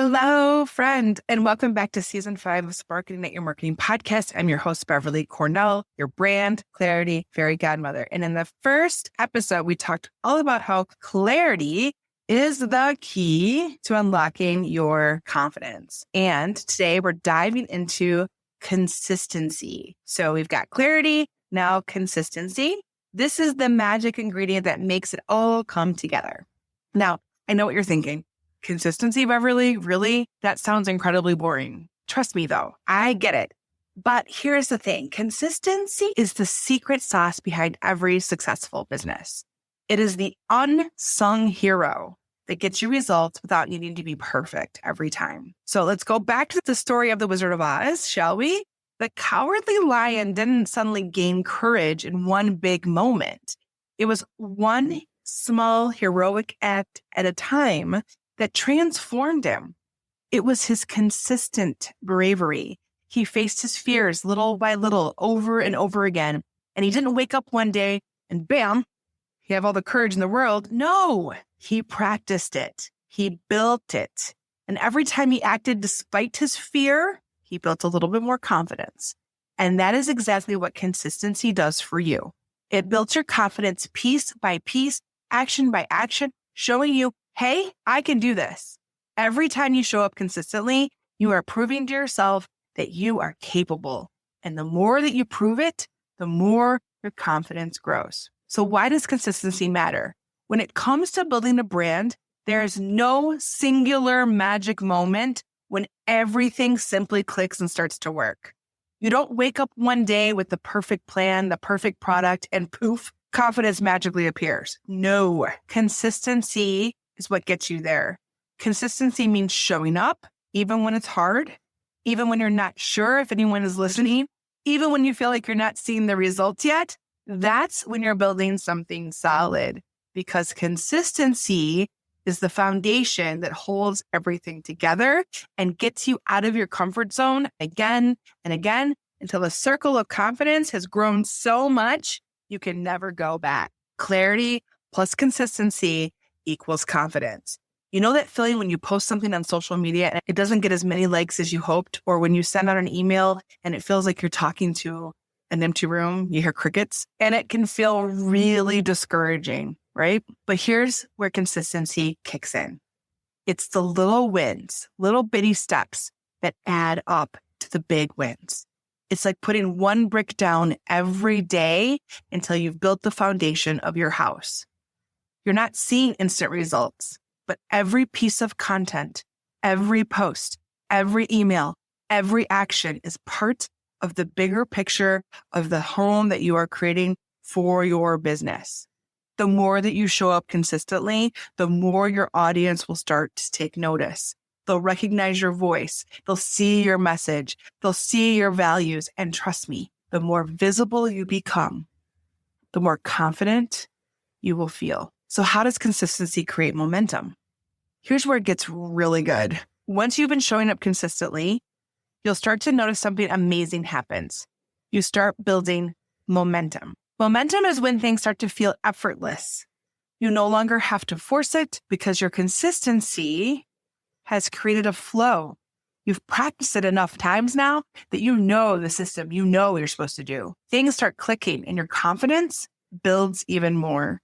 Hello, friend, and welcome back to Season 5 of Sparking at Your Marketing podcast. I'm your host, Beverly Cornell, your brand clarity fairy godmother. And in the first episode, we talked all about how clarity is the key to unlocking your confidence. And today we're diving into consistency. So we've got clarity, now consistency. This is the magic ingredient that makes it all come together. Now, I know what you're thinking. Consistency, Beverly? Really? That sounds incredibly boring. Trust me, though. I get it. But here's the thing. Consistency is the secret sauce behind every successful business. It is the unsung hero that gets you results without needing to be perfect every time. So let's go back to the story of the Wizard of Oz, shall we? The cowardly lion didn't suddenly gain courage in one big moment. It was one small heroic act at a time that transformed him. It was his consistent bravery. He faced his fears little by little, over and over again. And he didn't wake up one day and bam, he have all the courage in the world. No, he practiced it. He built it. And every time he acted despite his fear, he built a little bit more confidence. And that is exactly what consistency does for you. It builds your confidence piece by piece, action by action, showing you, hey, I can do this. Every time you show up consistently, you are proving to yourself that you are capable. And the more that you prove it, the more your confidence grows. So why does consistency matter? When it comes to building a brand, there is no singular magic moment when everything simply clicks and starts to work. You don't wake up one day with the perfect plan, the perfect product, and poof, confidence magically appears. No, consistency is what gets you there. Consistency means showing up, even when it's hard, even when you're not sure if anyone is listening, even when you feel like you're not seeing the results yet. That's when you're building something solid, because consistency is the foundation that holds everything together and gets you out of your comfort zone again and again until the circle of confidence has grown so much you can never go back. Clarity plus consistency equals confidence. You know that feeling when you post something on social media and it doesn't get as many likes as you hoped, or when you send out an email and it feels like you're talking to an empty room, you hear crickets, and it can feel really discouraging, right? But here's where consistency kicks in. It's the little wins, little bitty steps that add up to the big wins. It's like putting one brick down every day until you've built the foundation of your house. You're not seeing instant results, but every piece of content, every post, every email, every action is part of the bigger picture of the home that you are creating for your business. The more that you show up consistently, the more your audience will start to take notice. They'll recognize your voice. They'll see your message. They'll see your values. And trust me, the more visible you become, the more confident you will feel. So how does consistency create momentum? Here's where it gets really good. Once you've been showing up consistently, you'll start to notice something amazing happens. You start building momentum. Momentum is when things start to feel effortless. You no longer have to force it because your consistency has created a flow. You've practiced it enough times now that you know the system, you know what you're supposed to do. Things start clicking and your confidence builds even more.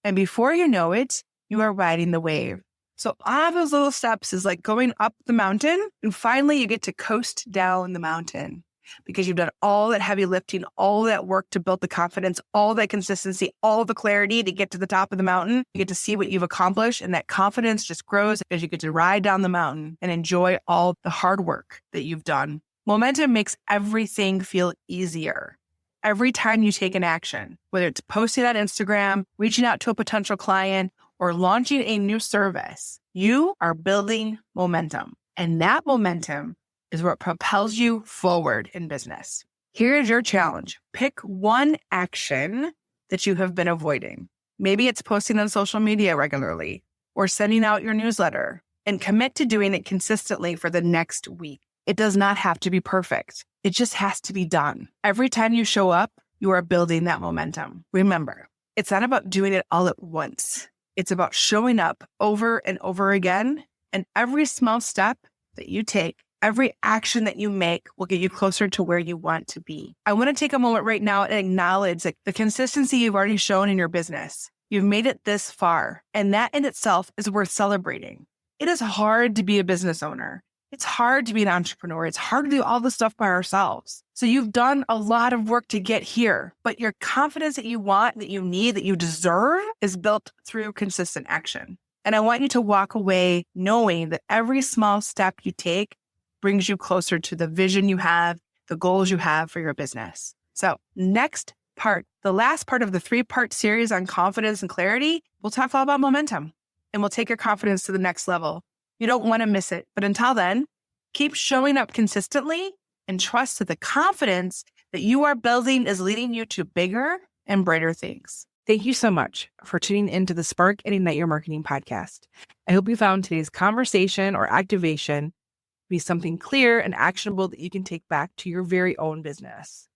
And before you know it, you are riding the wave. So all those little steps is like going up the mountain, and finally you get to coast down the mountain because you've done all that heavy lifting, all that work to build the confidence, all that consistency, all the clarity to get to the top of the mountain. You get to see what you've accomplished, and that confidence just grows as you get to ride down the mountain and enjoy all the hard work that you've done. Momentum makes everything feel easier. Every time you take an action, whether it's posting on Instagram, reaching out to a potential client, or launching a new service, you are building momentum. And that momentum is what propels you forward in business. Here is your challenge. Pick one action that you have been avoiding. Maybe it's posting on social media regularly or sending out your newsletter, and commit to doing it consistently for the next week. It does not have to be perfect. It just has to be done. Every time you show up, you are building that momentum. Remember, it's not about doing it all at once. It's about showing up over and over again And every small step that you take, every action that you make will get you closer to where you want to be. I want to take a moment right now and acknowledge the consistency you've already shown in your business. You've made it this far, and that in itself is worth celebrating. It is hard to be a business owner. It's hard to be an entrepreneur. It's hard to do all this stuff by ourselves. So you've done a lot of work to get here, but your confidence that you want, that you need, that you deserve is built through consistent action. And I want you to walk away knowing that every small step you take brings you closer to the vision you have, the goals you have for your business. So next part, the last part of the 3-part series on confidence and clarity, we'll talk all about momentum and we'll take your confidence to the next level. You don't want to miss it. But until then, keep showing up consistently and trust that the confidence that you are building is leading you to bigger and brighter things. Thank you so much for tuning into the Spark and Ignite Your Marketing podcast. I hope you found today's conversation or activation to be something clear and actionable that you can take back to your very own business.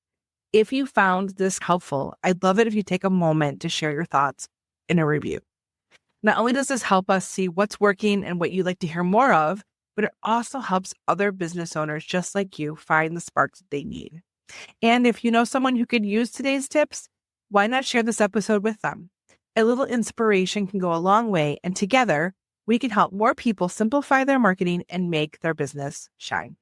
If you found this helpful, I'd love it if you take a moment to share your thoughts in a review. Not only does this help us see what's working and what you'd like to hear more of, but it also helps other business owners just like you find the sparks that they need. And if you know someone who could use today's tips, why not share this episode with them? A little inspiration can go a long way, and together we can help more people simplify their marketing and make their business shine.